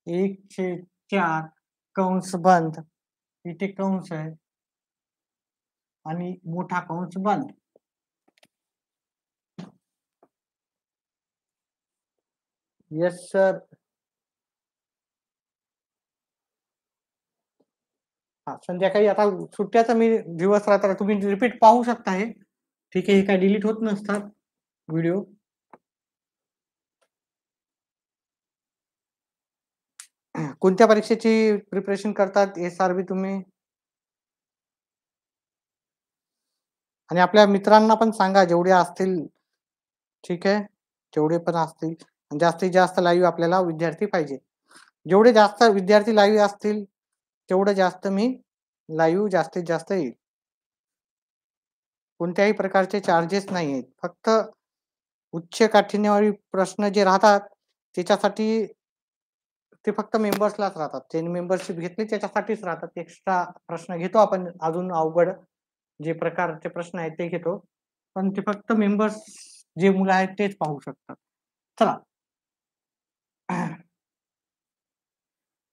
1/4 कंस बंद. इथे कंस आहे आणि मोठा कंस बंद. Yes sir. संध्याकाळी आता सुट्ट्याचा मी दिवस राहता तुम्ही रिपीट पाहू शकता हे. ठीक आहे. हे काय डिलीट होत नसतात व्हिडिओ. कोणत्या परीक्षेची प्रिपरेशन करतात SRB तुम्ही? आणि आपल्या मित्रांना पण सांगा जेवढे असतील. ठीक आहे. जेवढे पण असतील. जास्तीत जास्त लाईव्ह आपल्याला विद्यार्थी पाहिजे. जेवढे जास्त विद्यार्थी लाईव्ह असतील तेवढं जास्त मी लाईव्ह जास्तीत जास्त येईल. कोणत्याही प्रकारचे चार्जेस नाही आहेत. फक्त उच्च काठिण्यवरील प्रश्न जे राहतात त्याच्यासाठी ते फक्त मेंबर्सलाच राहतात. त्यांनी मेंबरशिप घेतली त्याच्यासाठीच राहतात. एक्स्ट्रा प्रश्न घेतो आपण अजून अवघड जे प्रकारचे प्रश्न आहेत ते घेतो. पण ते फक्त मेंबर्स जे मुलं आहेत तेच पाहू शकतात. चला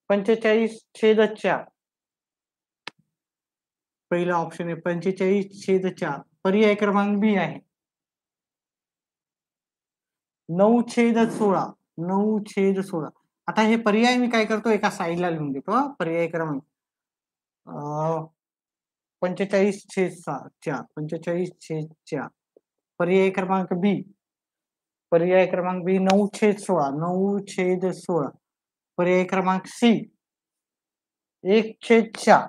45/4 पहिला ऑप्शन आहे. 45/4 पर्याय क्रमांक बी आहे. 9/16 9/16 आता हे पर्याय मी काय करतो एका साईडला लिहून देतो. पर्याय क्रमांक 45/4 45/4 पर्याय क्रमांक बी पर्याय क्रमांक बी 9/16, 9/16. पर्याय क्रमांक सी 1/4,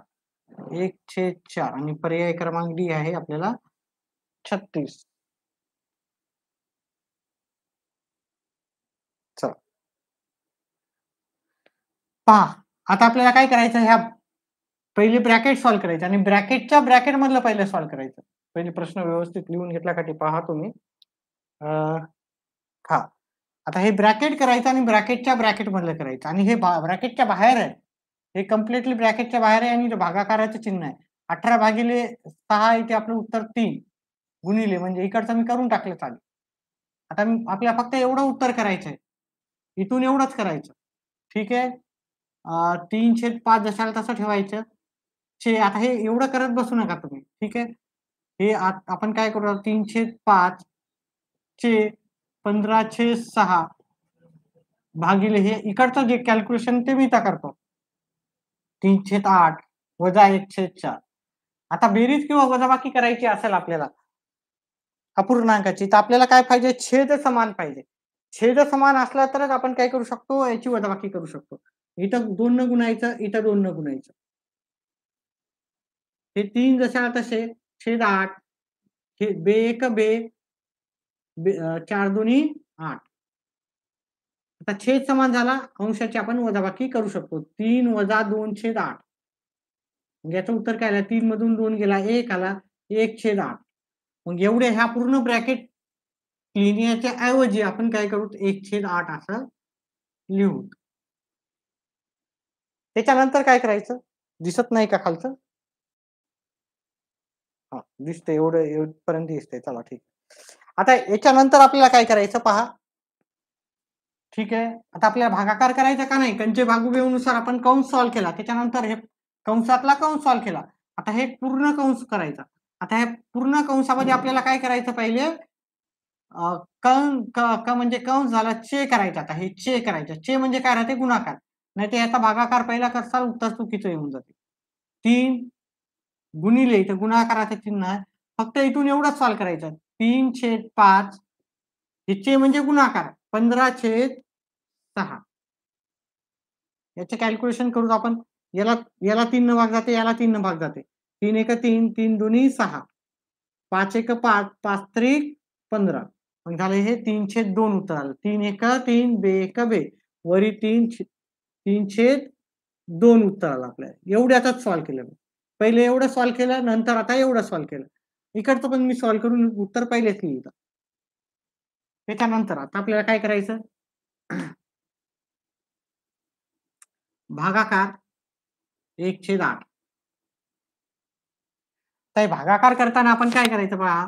1/4 आणि पर्याय क्रमांक डी आहे आपल्याला 36. चला पहा, आता आपल्याला काय करायचं, ह्या पहिले ब्रॅकेट सॉल्व्ह करायचे आणि ब्रॅकेटच्या ब्रॅकेट मधलं पहिलं सॉल्व्ह करायचं. पहिले प्रश्न व्यवस्थित लिहून घेतला का ते पहा तुम्ही. हा, आता हे ब्रॅकेट करायचं आणि ब्रॅकेटच्या ब्रॅकेट मधलं करायचं आणि हे ब्रॅकेटच्या बाहेर आहे, हे कम्प्लिटली ब्रॅकेटच्या बाहेर आहे आणि भागाकाराचं चिन्ह आहे. 18/6 इथे आपलं उत्तर 3 गुणिले म्हणजे इकडचं मी करून टाकलं चालेल. आता आपल्याला फक्त एवढं उत्तर करायचं आहे, इथून एवढंच करायचं. ठीक आहे. 3/5 जशाला तसं ठेवायचं. आता हे एवढं करत बसू नका तुम्ही. ठीक आहे. हे आपण काय करू, 3/5 चे 15/6 भागिले हे इकडचं जे कॅल्क्युलेशन ते मी इथं करतो. 3/8 वजा 1/4. आता बेरीज किंवा वजाबाकी करायची असेल आपल्याला अपूर्णांकाची, तर आपल्याला काय पाहिजे, छेद समान पाहिजे. छेद समान असला तरच आपण काय करू शकतो, याची वजाबाकी करू शकतो. इथं 2 न गुणायचं, इथं 2 न गुणायचं. हे 3 जशाला तसे, छेद 8, हे बे 1 बे, 4 दुनी 8. आता छेद समान झाला, अंशाची आपण वजाबाकी करू शकतो. 3 वजा 2/8. मग याचं उत्तर काय आलं, 3 मधून 2 गेला, 1 आला, 1/8. मग एवढे ह्या पूर्ण ब्रॅकेट लिहिण्याच्या ऐवजी आपण काय करू, 1/8 असं लिहू. त्याच्यानंतर काय करायचं, दिसत नाही का खालचं? हा, दिसतंय, एवढं पर्यंत दिसतंय. चला ठीक. आता याच्यानंतर आपल्याला काय करायचं पहा. ठीक आहे. आता आपल्याला भागाकार करायचा का नाही, कंचे भागुबेनुसार आपण कंस सॉल्व्ह केला, त्याच्यानंतर हे कंसातला कंस सॉल्व्ह केला. आता हे पूर्ण कंस करायचा. आता हे पूर्ण कंसामध्ये आपल्याला काय करायचं, पहिले म्हणजे कंस झाला, चे करायचा. आता हे चे करायचं. चे म्हणजे काय राहते, गुणाकार. नाही तर याचा भागाकार पहिला करसाल, उत्तर चुकीचं येऊन जाते. 3 गुणिले इथं गुणाकाराचं चिन्ह आहे, फक्त इथून एवढंच सॉल्व्ह करायचं. 3/5 हे म्हणजे गुणाकार, 15/6. याचे कॅल्क्युलेशन करू आपण. याला 3 न भाग जाते, याला 3 न भाग जाते. 3 1 3, 3 दुनी 6, 5 1 5, 5 त्रिक 15. मग झालं हे 3/2 उत्तर आलं. 3 1 3, बे 1 बे, वरी 3/2 उत्तर आलं आपल्याला. एवढ्यातच सॉल्व्ह केलं. पहिले एवढं सॉल्व्ह केलं, नंतर आता एवढं सॉल्व्ह केलं. इकडचं पण मी सॉल्व्ह करून उत्तर पहिलेच लिहिलं. त्याच्यानंतर आता आपल्याला काय करायचं, भागाकार 1/8. तर भागाकार करताना आपण काय करायचं पहा,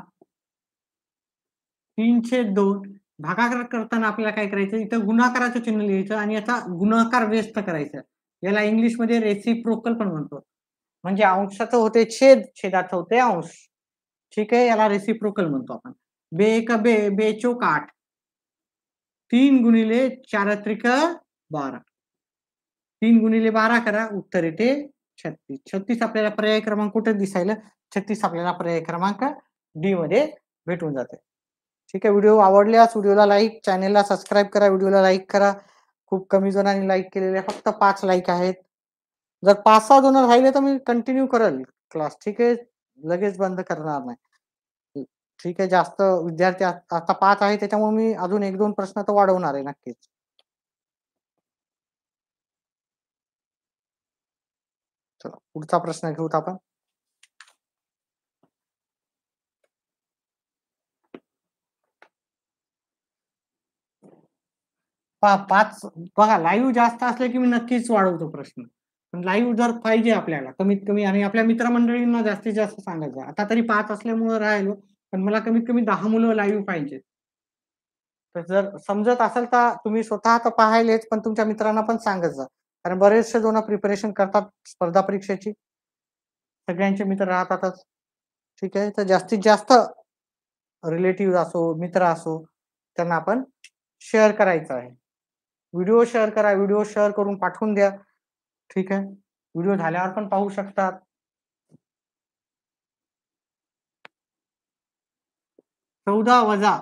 3/2 भागाकार करताना आपल्याला काय करायचं, इथं गुणाकाराचं चिन्ह लिहायचं आणि याचा गुणाकार व्यस्त करायचा. याला इंग्लिशमध्ये रेसिप्रोकल पण म्हणतो. म्हणजे अंशाचं होते छेद, छेदाचं होते अंश. ठीक आहे. याला रेसिप्रोकल म्हणतो आपण. बे 1 बे, बे 4 8, 3 गुणिले 4 त्रिक 12. 3 गुणिले 12 करा, उत्तर येते 36. 36 आपल्याला पर्याय क्रमांक कुठे दिसायला, 36 आपल्याला पर्याय क्रमांक डी मध्ये भेटून जाते. ठीक आहे. व्हिडिओ आवडल्यास व्हिडिओला लाईक, चॅनेलला सबस्क्राईब करा, व्हिडिओला लाईक करा. खूप कमी जणांनी लाईक केलेले, फक्त 5 लाईक आहेत. जर 5-6 जण राहिले तर मी कंटिन्यू करेल क्लास. ठीक आहे. लगेच बंद करणार नाही. ठीक आहे. जास्त विद्यार्थी आता 5 आहे, त्याच्यामुळे मी अजून 1-2 प्रश्न तर वाढवणार आहे नक्कीच. चला पुढचा प्रश्न घेऊत आपण. पहा 5 बघा, लाईव्ह जास्त असले की मी नक्कीच वाढवतो प्रश्न. पण लाईव्ह जर पाहिजे आपल्याला कमीत कमी, आणि आपल्या मित्रमंडळींना जास्तीत जास्त सांगायचं. आता तरी 5 असल्यामुळे राहिलो, पण मला कमीत कमी 10 मुलं लाईव्ह पाहिजे. तर जर समजत असेल तर तुम्ही स्वतः तर पाहायलेच, पण तुमच्या मित्रांना पण सांगत जा. कारण बरेचसे जण प्रिपरेशन करतात स्पर्धा परीक्षेची, सगळ्यांचे मित्र राहतातच. ठीक आहे. तर जास्तीत जास्त रिलेटिव्ह असो, मित्र असो, त्यांना आपण शेअर करायचं आहे. व्हिडिओ शेअर करा, व्हिडिओ शेअर करून पाठवून द्या. ठीक आहे. व्हिडिओ झाल्यावर पण पाहू शकतात. 14 वजा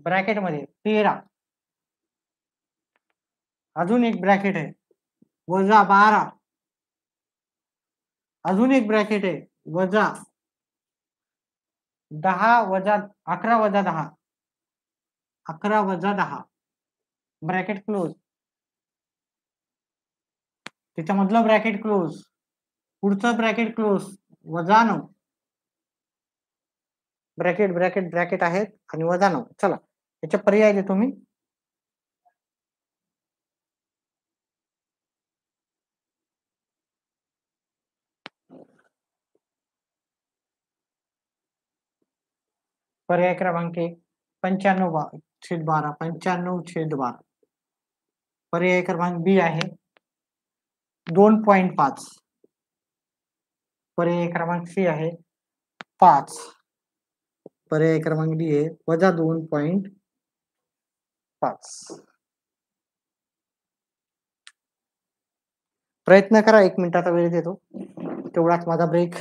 ब्रॅकेटमध्ये 13, अजून एक ब्रॅकेट आहे वजा 12, अजून एक ब्रॅकेट आहे वजा 10 वजा 11 वजा 10, 11 वजा 10, ब्रॅकेट क्लोज, त्याच्यामधलं ब्रॅकेट क्लोज, पुढचं ब्रॅकेट क्लोज, वजा 9, ब्रॅकेट ब्रॅकेट ब्रॅकेट आहेत आणि वजा 9. चला याचे पर्याय देतो मी. पर्याय क्रमांक 1 95/12, 95/12. पर्याय क्रमांक बी आहे 2.5. पर्याय क्रमांक सी आहे 5. पर्याय क्रमांक डी आहे वजा 2.5. प्रयत्न करा, 1 मिनिटाचा वेळ देतो, तेवढाच माझा ब्रेक.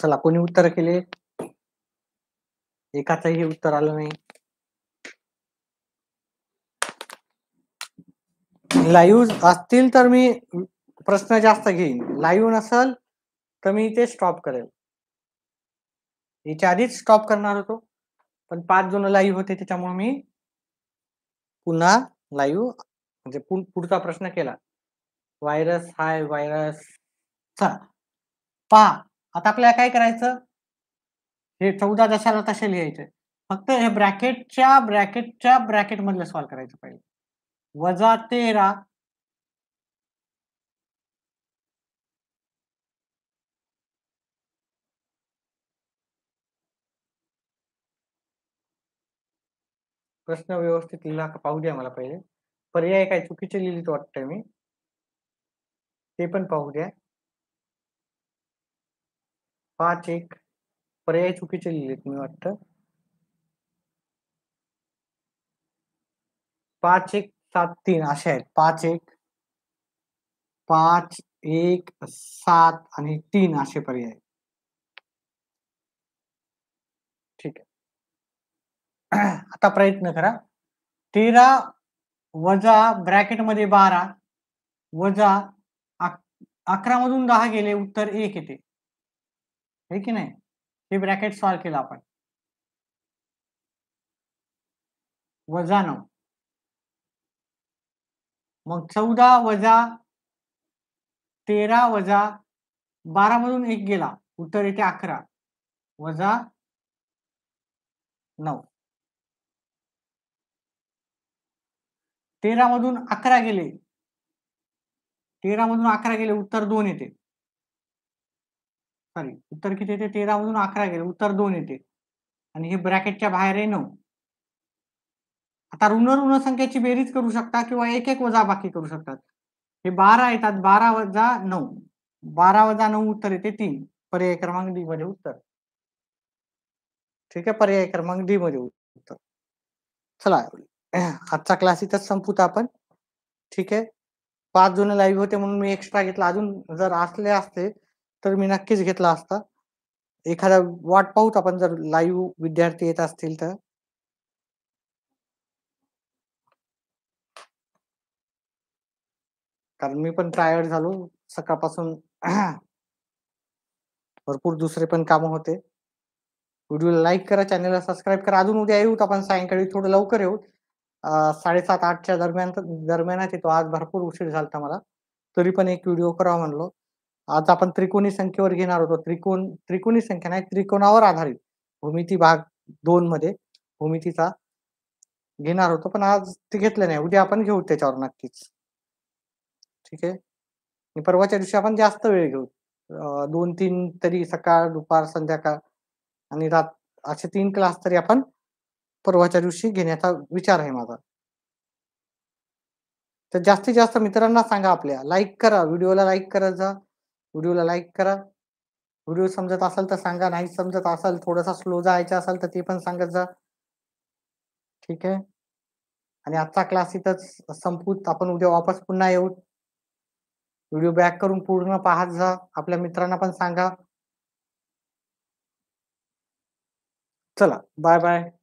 चला, कोणी उत्तर केले? एकाचंही उत्तर आलं नाही. लाईव्ह असतील तर मी प्रश्न जास्त घेईन, लाईव्ह नसल तर मी ते स्टॉप करेल. याच्या आधीच स्टॉप करणार होतो, पण 5 जण लाईव्ह होते त्याच्यामुळे मी पुन्हा लाईव्ह म्हणजे पुढचा प्रश्न केला. व्हायरस हाय व्हायरस. चला पहा, आता आपल्याला काय करायचं, हे 14 जशाला तसे लिहायचे, फक्त हे ब्रॅकेटच्या ब्रॅकेट मधलं सॉल्व करायचं पाहिजे. वजा 13 प्रश्न व्यवस्थित लिहिला का पाहू द्या मला पहिले. पर्याय काय चुकीचे लिहिलेत वाटतंय मी, ते पण पाहू द्या. 5-1 पर्याय चुकीचे लिहिलेत मी वाटतं. 5-1-7-3 असे आहेत. 5-1 5-1-7 आणि 3 असे पर्याय. ठीक आहे. आता प्रयत्न करा. 13 वजा ब्रॅकेटमध्ये 12 वजा 11 मधून 10 गेले, उत्तर 1 येते, हे की नाही? हे ब्रॅकेट सॉल्व केलं आपण. वजा 9, मग 14 वजा 13 वजा 12 मधून 1 गेला, उत्तर येते 11 वजा 9. 13 मधून 11 गेले, 13 मधून 11 गेले, उत्तर 2 येते. सॉरी, उत्तर किती येते? 13 मधून 11 गेले, उत्तर 2 येते, आणि हे ब्रॅकेटच्या बाहेर आहे 9. आता ऋण संख्येची बेरीज करू शकता किंवा एक एक वजा बाकी करू शकतात. हे 12 येतात, 12 वजा 9, 12 वजा 9 उत्तर येते 3. पर्याय क्रमांक डी मध्ये उत्तर. ठीक आहे, पर्याय क्रमांक डी मध्ये उत्तर. चला आजचा क्लास इथंच संपवतो आपण. ठीक आहे, 5 जण लाईव्ह होते म्हणून मी एक्स्ट्रा घेतला, अजून जर असले असते तर मी नक्कीच घेतला असता. एखादा वाट पाहूत आपण जर लाईव्ह विद्यार्थी येत असतील तर. कारण मी पण टायर्ड झालो सकाळपासून. भरपूर दुसरे पण कामं होते. व्हिडिओला लाईक करा, चॅनलला सबस्क्राईब करा. अजून उद्या येऊत आपण सायंकाळी थोडं लवकर येऊ. 7:30-8च्या दरम्यानच येतो. आज भरपूर उशीर झालता मला. तरी पण एक व्हिडिओ करावा म्हणलो. आज आपण त्रिकोणी संख्येवर घेणार होतो. त्रिकोणी संख्या नाही, त्रिकोणावर आधारित भूमिती भाग 2 मध्ये भूमितीचा घेणार होतो, पण आज ते घेतलं नाही. उद्या आपण घेऊ त्याच्यावर नक्कीच. ठीक आहे. आणि परवाच्या दिवशी आपण जास्त वेळ घेऊ. 2-3 तरी सकाळ, दुपार, संध्याकाळ आणि असे 3 क्लास तरी आपण परवाच्या दिवशी घेण्याचा विचार आहे माझा. तर जास्तीत जास्त मित्रांना सांगा आपल्या. लाईक करा, व्हिडिओला लाईक करत जा. व्हिडिओला लाईक करा. व्हिडिओ समजत असेल तर सांगा, नाही समजत असेल, थोडासा स्लो जायचं असेल तर ते पण सांगत जा. ठीक आहे. आणि आजचा क्लास इथंच संपवूत. आपण उद्या वापस पुन्हा येऊ. व्हिडिओ बॅक करून पूर्ण पाहत जा. आपल्या मित्रांना पण सांगा. चला, बाय बाय.